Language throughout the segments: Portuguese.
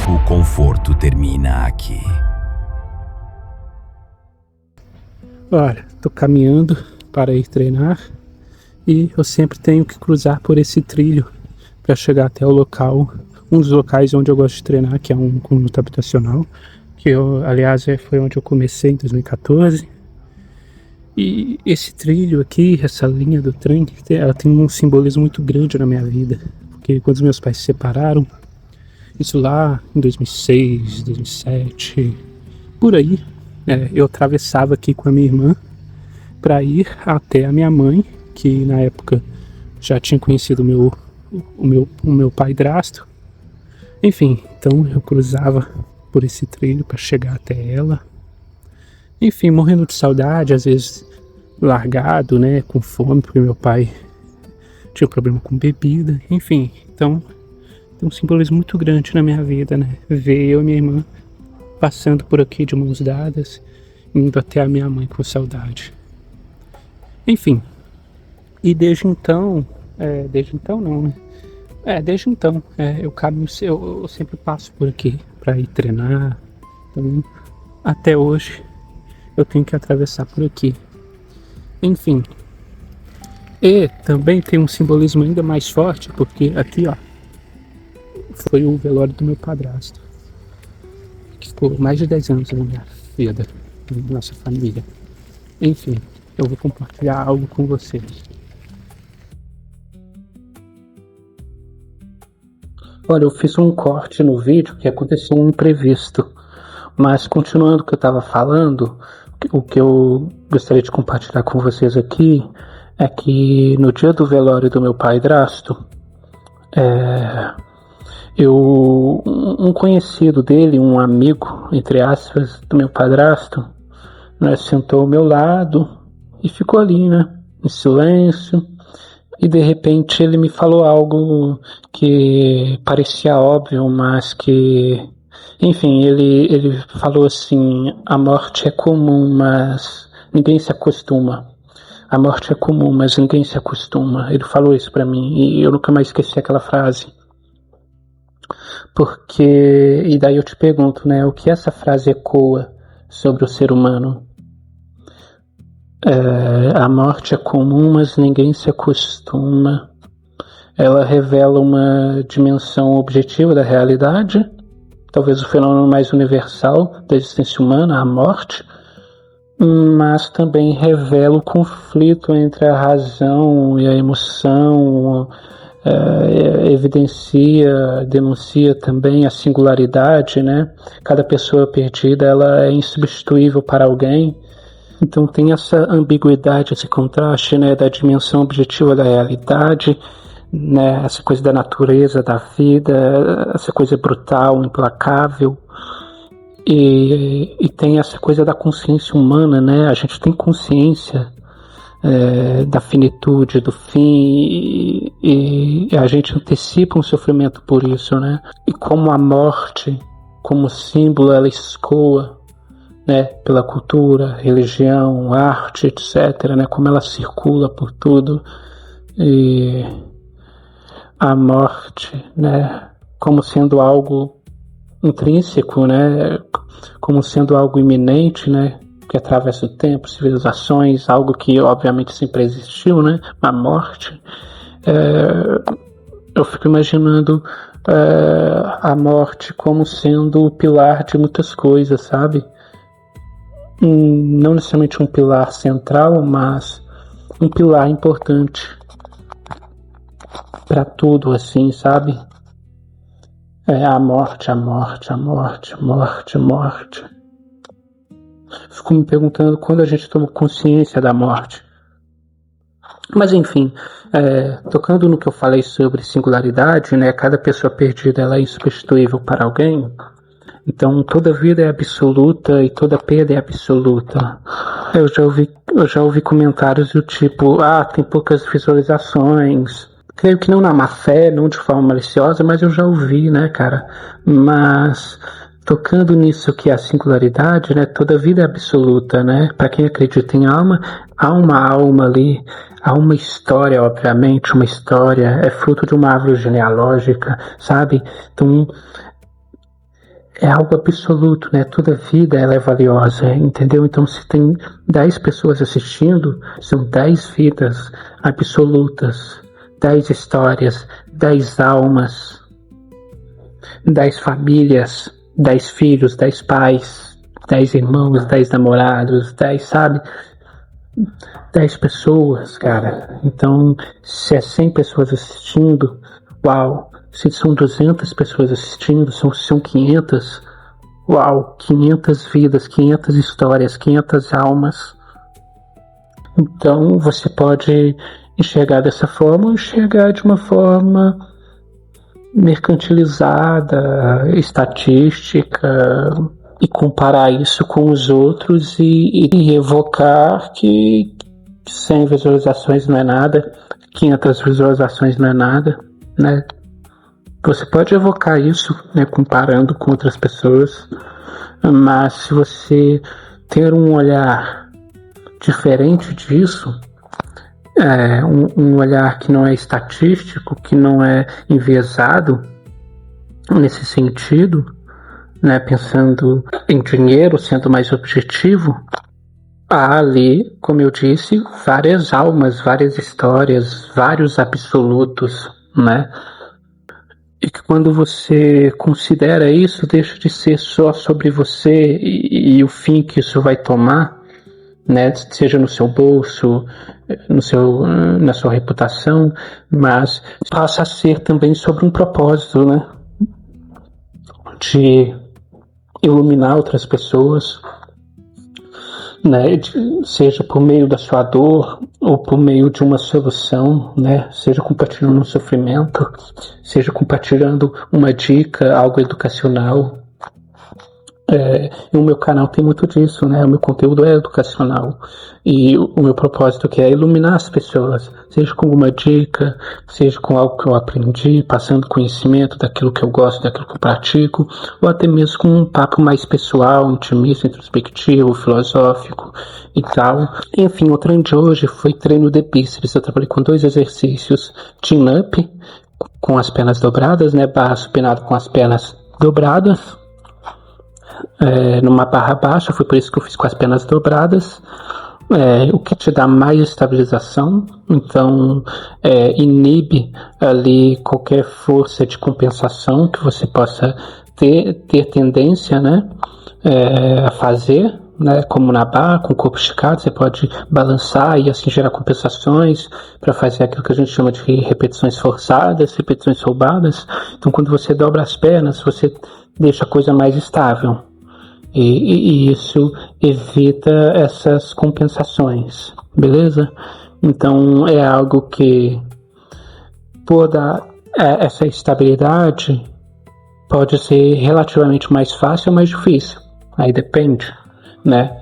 O conforto termina aqui. Olha, tô caminhando para ir treinar e eu sempre tenho que cruzar por esse trilho para chegar até o local, um dos locais onde eu gosto de treinar, que é um conjunto habitacional, que aliás foi onde eu comecei em 2014. E esse trilho aqui, essa linha do trem, ela tem um simbolismo muito grande na minha vida, porque quando os meus pais se separaram, isso lá em 2006, 2007, por aí, eu atravessava aqui com a minha irmã para ir até a minha mãe, que na época já tinha conhecido o meu padrasto. Enfim, então eu cruzava por esse trilho para chegar até ela. Enfim, morrendo de saudade, às vezes largado, né, com fome, porque meu pai tinha um problema com bebida. Enfim, então tem um simbolismo muito grande na minha vida, né, ver eu e minha irmã passando por aqui de mãos dadas, indo até a minha mãe com saudade. Enfim, e desde então eu sempre passo por aqui para ir treinar. Então, até hoje eu tenho que atravessar por aqui. Enfim, e também tem um simbolismo ainda mais forte, porque aqui, ó, foi o velório do meu padrasto, que ficou mais de 10 anos na minha vida, na nossa família. Enfim, eu vou compartilhar algo com vocês. Olha, eu fiz um corte no vídeo que aconteceu um imprevisto, mas continuando o que eu estava falando, o que eu gostaria de compartilhar com vocês aqui é que no dia do velório do meu padrasto, um conhecido dele, um amigo, entre aspas, do meu padrasto, né, sentou ao meu lado e ficou ali, né, em silêncio. E de repente ele me falou algo que parecia óbvio, mas que, enfim, ele falou assim: a morte é comum, mas ninguém se acostuma. A morte é comum, mas ninguém se acostuma. Ele falou isso pra mim e eu nunca mais esqueci aquela frase. Porque, e daí eu te pergunto, né, o que essa frase ecoa sobre o ser humano? A morte é comum, mas ninguém se acostuma. Ela revela uma dimensão objetiva da realidade, talvez o fenômeno mais universal da existência humana, a morte, mas também revela o conflito entre a razão e a emoção, denuncia também a singularidade, né? Cada pessoa perdida, ela é insubstituível para alguém. Então tem essa ambiguidade, esse contraste, né, da dimensão objetiva da realidade, né, essa coisa da natureza, da vida, essa coisa brutal, implacável, e tem essa coisa da consciência humana, né? A gente tem consciência da finitude, do fim, e a gente antecipa um sofrimento por isso, né? E como a morte, como símbolo, ela escoa, né, pela cultura, religião, arte, etc., né, como ela circula por tudo, e a morte, né, como sendo algo intrínseco, né, como sendo algo iminente, né, que atravessa o tempo, civilizações, algo que obviamente sempre existiu, né, a morte. Eu fico imaginando a morte como sendo o pilar de muitas coisas, sabe? Não necessariamente um pilar central, mas um pilar importante para tudo, assim, sabe? A morte, a morte, a morte, morte, morte. Fico me perguntando quando a gente toma consciência da morte. Mas enfim, tocando no que eu falei sobre singularidade, né? Cada pessoa perdida, ela é insubstituível para alguém. Então toda vida é absoluta e toda perda é absoluta. Eu já ouvi comentários do tipo: tem poucas visualizações. Creio que não na má fé, não de forma maliciosa, mas eu já ouvi, né, cara? Mas tocando nisso que é a singularidade, né? Toda vida é absoluta, né? Para quem acredita em alma, há uma alma ali, há uma história, obviamente, uma história é fruto de uma árvore genealógica, sabe? Então é algo absoluto, né? Toda vida ela é valiosa, entendeu? Então se tem 10 pessoas assistindo, são 10 vidas absolutas, 10 histórias, 10 almas, 10 famílias, 10 filhos, 10 pais, 10 irmãos, 10 namorados, 10, sabe? 10 pessoas, cara. Então, se é 100 pessoas assistindo, uau. Se são 200 pessoas assistindo, são 500. Uau, 500 vidas, 500 histórias, 500 almas. Então, você pode enxergar dessa forma ou enxergar de uma forma mercantilizada, estatística, e comparar isso com os outros e evocar que 100 visualizações não é nada, 500 visualizações não é nada, né? Você pode evocar isso, né, comparando com outras pessoas, mas se você ter um olhar diferente disso, um olhar que não é estatístico, que não é enviesado nesse sentido, né, pensando em dinheiro, sendo mais objetivo, há ali, como eu disse, várias almas, várias histórias, vários absolutos, né? E que quando você considera isso, deixa de ser só sobre você e o fim que isso vai tomar, né? Seja no seu bolso, na sua reputação, mas passa a ser também sobre um propósito, né? De iluminar outras pessoas, né? Seja por meio da sua dor ou por meio de uma solução, né? Seja compartilhando um sofrimento, seja compartilhando uma dica, algo educacional. E o meu canal tem muito disso, né? O meu conteúdo é educacional e o meu propósito que é iluminar as pessoas, seja com uma dica, seja com algo que eu aprendi, passando conhecimento daquilo que eu gosto, daquilo que eu pratico, ou até mesmo com um papo mais pessoal, intimista, introspectivo, filosófico e tal. Enfim, o treino de hoje foi treino de bíceps. Eu trabalhei com 2 exercícios: chin-up com as pernas dobradas, né? Barra supinada com as pernas dobradas. Numa barra baixa, foi por isso que eu fiz com as pernas dobradas, o que te dá mais estabilização, então inibe ali qualquer força de compensação que você possa ter tendência, né, a fazer, né, como na barra, com o corpo esticado, você pode balançar e assim gerar compensações para fazer aquilo que a gente chama de repetições forçadas, repetições roubadas. Então quando você dobra as pernas, você deixa a coisa mais estável. E isso evita essas compensações, beleza? Então é algo que, por dar essa estabilidade, pode ser relativamente mais fácil ou mais difícil. Aí depende, né?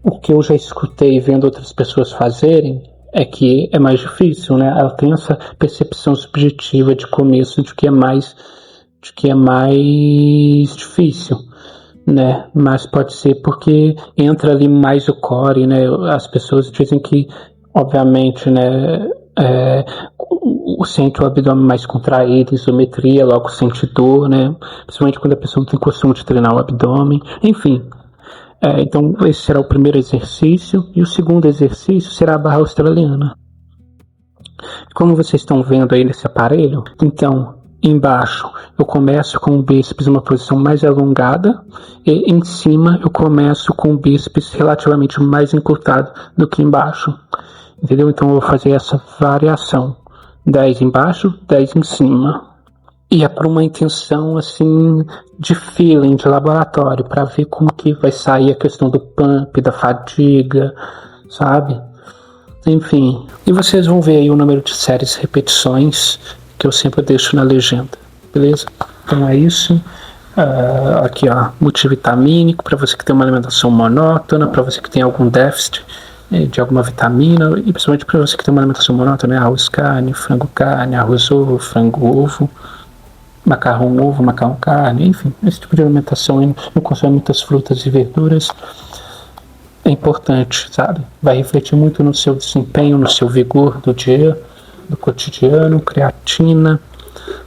O que eu já escutei vendo outras pessoas fazerem é que é mais difícil, né? Ela tem essa percepção subjetiva de começo de que é mais difícil, né? Mas pode ser porque entra ali mais o core, né? As pessoas dizem que, obviamente, né, sente o abdômen mais contraído, isometria, logo sente dor, né? Principalmente quando a pessoa não tem costume de treinar o abdômen. Enfim, então esse será o primeiro exercício, e o segundo exercício será a barra australiana. Como vocês estão vendo aí nesse aparelho, então embaixo eu começo com o bíceps em uma posição mais alongada, e em cima eu começo com o bíceps relativamente mais encurtado do que embaixo, entendeu? Então eu vou fazer essa variação, 10 embaixo, 10 em cima, e é por uma intenção assim de feeling, de laboratório, para ver como que vai sair a questão do pump, da fadiga, sabe? Enfim, e vocês vão ver aí o número de séries repetições que eu sempre deixo na legenda, beleza? Então é isso. Aqui, ó, multivitamínico para você que tem uma alimentação monótona, para você que tem algum déficit de alguma vitamina, e principalmente para você que tem uma alimentação monótona, né? Arroz carne, frango carne, arroz ovo, frango ovo, macarrão ovo, macarrão carne, enfim, esse tipo de alimentação aí, não consome muitas frutas e verduras. É importante, sabe? Vai refletir muito no seu desempenho, no seu vigor do dia, do cotidiano, creatina,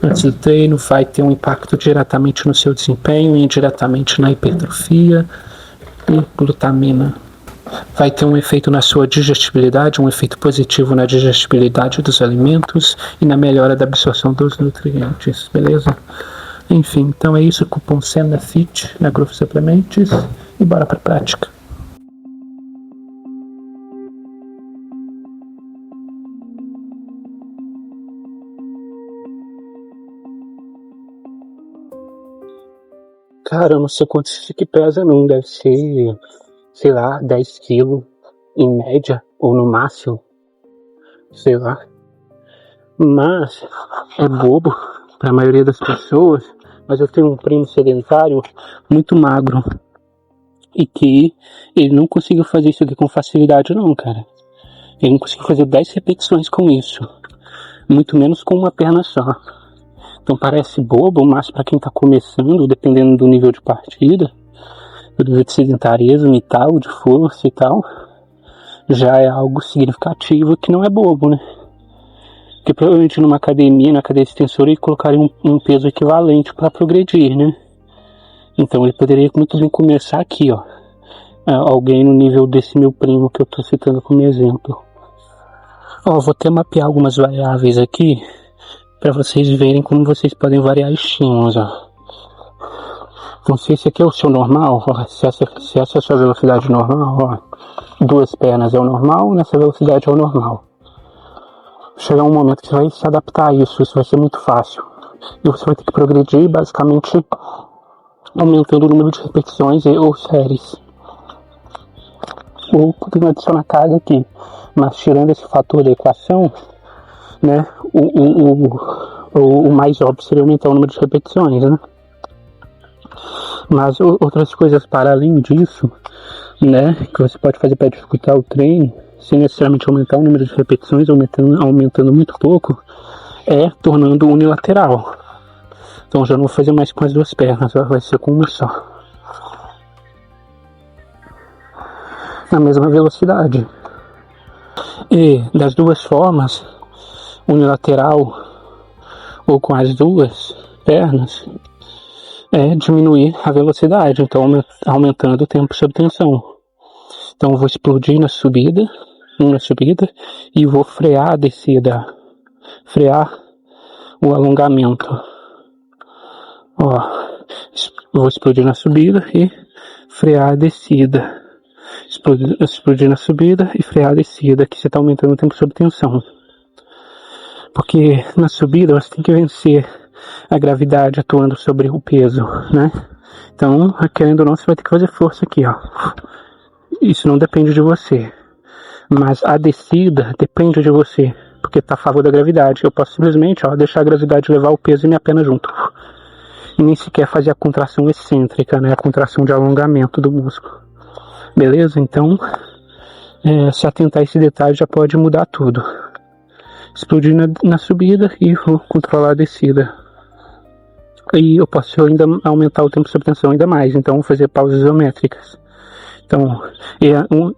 antes do treino, vai ter um impacto diretamente no seu desempenho e indiretamente na hipertrofia. E glutamina vai ter um efeito na sua digestibilidade, um efeito positivo na digestibilidade dos alimentos e na melhora da absorção dos nutrientes, beleza? Enfim, então é isso, cupom SENAFIT na Growth Suplements e bora pra prática. Cara, eu não sei quanto isso que pesa não, deve ser, sei lá, 10 quilos em média, ou no máximo, sei lá. Mas é bobo para a maioria das pessoas, mas eu tenho um primo sedentário muito magro e que ele não conseguiu fazer isso aqui com facilidade não, cara. Ele não conseguiu fazer 10 repetições com isso, muito menos com uma perna só. Então parece bobo, mas para quem tá começando, dependendo do nível de partida, do nível de sedentarismo e tal, de força e tal, já é algo significativo que não é bobo, né? Porque provavelmente numa academia, na cadeia extensora, ele colocaria um peso equivalente para progredir, né? Então ele poderia muito bem começar aqui, ó. Alguém no nível desse meu primo que eu tô citando como exemplo. Ó, vou até mapear algumas variáveis aqui para vocês verem como vocês podem variar estímulos, ó. Então se esse aqui é o seu normal, ó, se essa é a sua velocidade normal, ó, 2 pernas é o normal, nessa velocidade é o normal. Chegar um momento que você vai se adaptar a isso vai ser muito fácil. E você vai ter que progredir basicamente aumentando o número de repetições ou séries. Ou podendo adicionar carga aqui. Mas tirando esse fator da equação, né, o mais óbvio seria aumentar o número de repetições, né? Mas outras coisas para além disso, né, que você pode fazer para dificultar o treino, sem necessariamente aumentar o número de repetições, aumentando muito pouco, é tornando unilateral. Então já não vou fazer mais com as 2 pernas, vai ser com uma só. Na mesma velocidade. E das 2 formas, unilateral ou com as 2 pernas, é diminuir a velocidade, então aumentando o tempo sob tensão. Então eu vou explodir na subida e vou frear a descida, frear o alongamento. Ó, vou explodir na subida e frear a descida. Explodir na subida e frear a descida, que você está aumentando o tempo sob tensão. Porque na subida você tem que vencer a gravidade atuando sobre o peso, né? Então, querendo ou não, você vai ter que fazer força aqui, ó. Isso não depende de você. Mas a descida depende de você, porque está a favor da gravidade. Eu posso simplesmente, ó, deixar a gravidade levar o peso e minha perna junto. E nem sequer fazer a contração excêntrica, né? A contração de alongamento do músculo. Beleza? Então, se atentar a esse detalhe já pode mudar tudo. Explodir na subida e vou controlar a descida. E eu posso ainda aumentar o tempo sob tensão ainda mais, então vou fazer pausas isométricas. Então,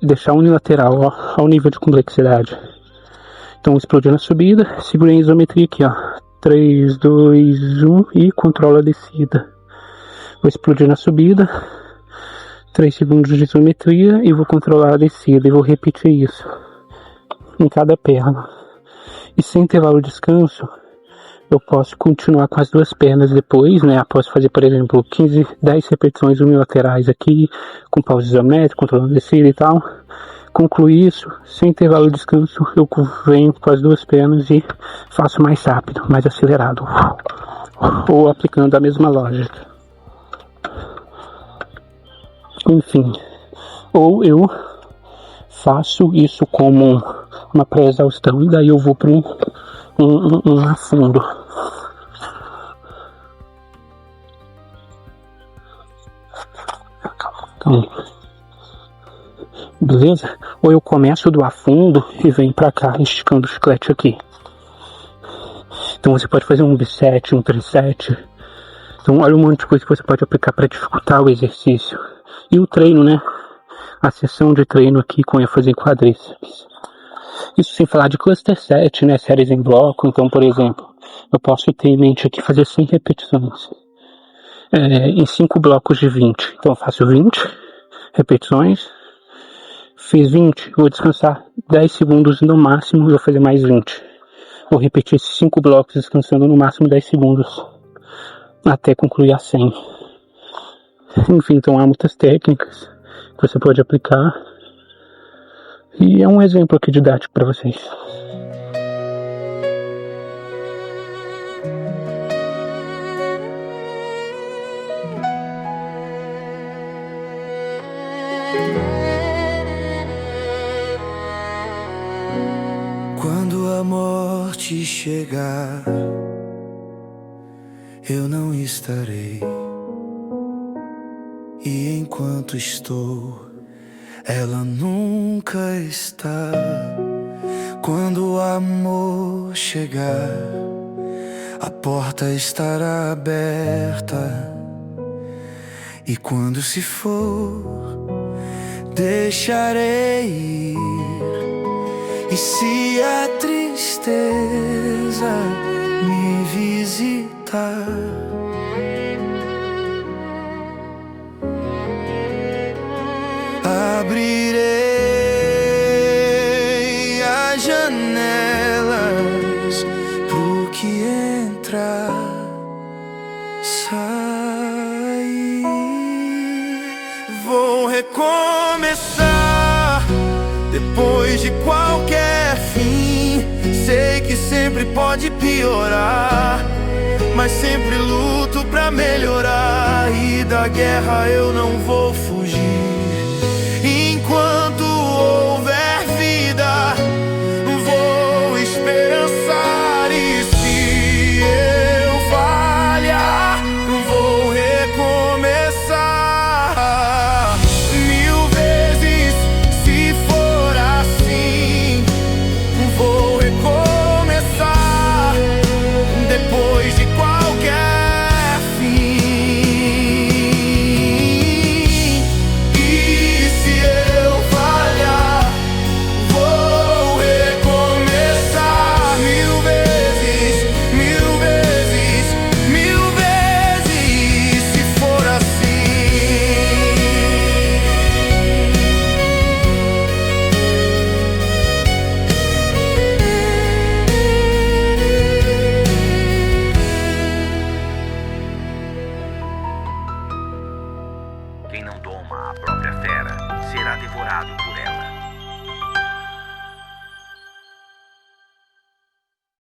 deixar unilateral, ó, ao nível de complexidade. Então, explodir na subida, segurei a isometria aqui, ó. 3, 2, 1 e controla a descida. Vou explodir na subida, 3 segundos de isometria e vou controlar a descida. E vou repetir isso em cada perna. E sem intervalo de descanso, eu posso continuar com as 2 pernas depois, né? Após fazer, por exemplo, 10 repetições unilaterais aqui, com pausa isométrica, controlando a descida e tal. Concluir isso, sem intervalo de descanso, eu venho com as 2 pernas e faço mais rápido, mais acelerado. Ou aplicando a mesma lógica. Enfim, ou eu faço isso como uma pré-exaustão e daí eu vou para um afundo. Então, beleza? Ou eu começo do afundo e venho pra cá esticando o chiclete aqui. Então você pode fazer um biset, um triset. Então olha um monte de coisa que você pode aplicar para dificultar o exercício. E o treino, né? A sessão de treino aqui com ênfase em quadríceps. Isso sem falar de cluster set, né? Séries em bloco. Então, por exemplo, eu posso ter em mente aqui fazer 100 repetições em 5 blocos de 20. Então eu faço 20 repetições, fiz 20, vou descansar 10 segundos no máximo e vou fazer mais 20. Vou repetir esses 5 blocos descansando no máximo 10 segundos até concluir a 100. Enfim, então há muitas técnicas que você pode aplicar e é um exemplo aqui didático para vocês. Quando a morte chegar, eu não estarei. E enquanto estou, ela nunca está. Quando o amor chegar, a porta estará aberta. E quando se for, deixarei ir. E se a tristeza me visitar, abrirei as janelas pro que entrar, sair. Vou recomeçar depois de qualquer fim. Sei que sempre pode piorar, mas sempre luto pra melhorar. E da guerra eu não vou fugir.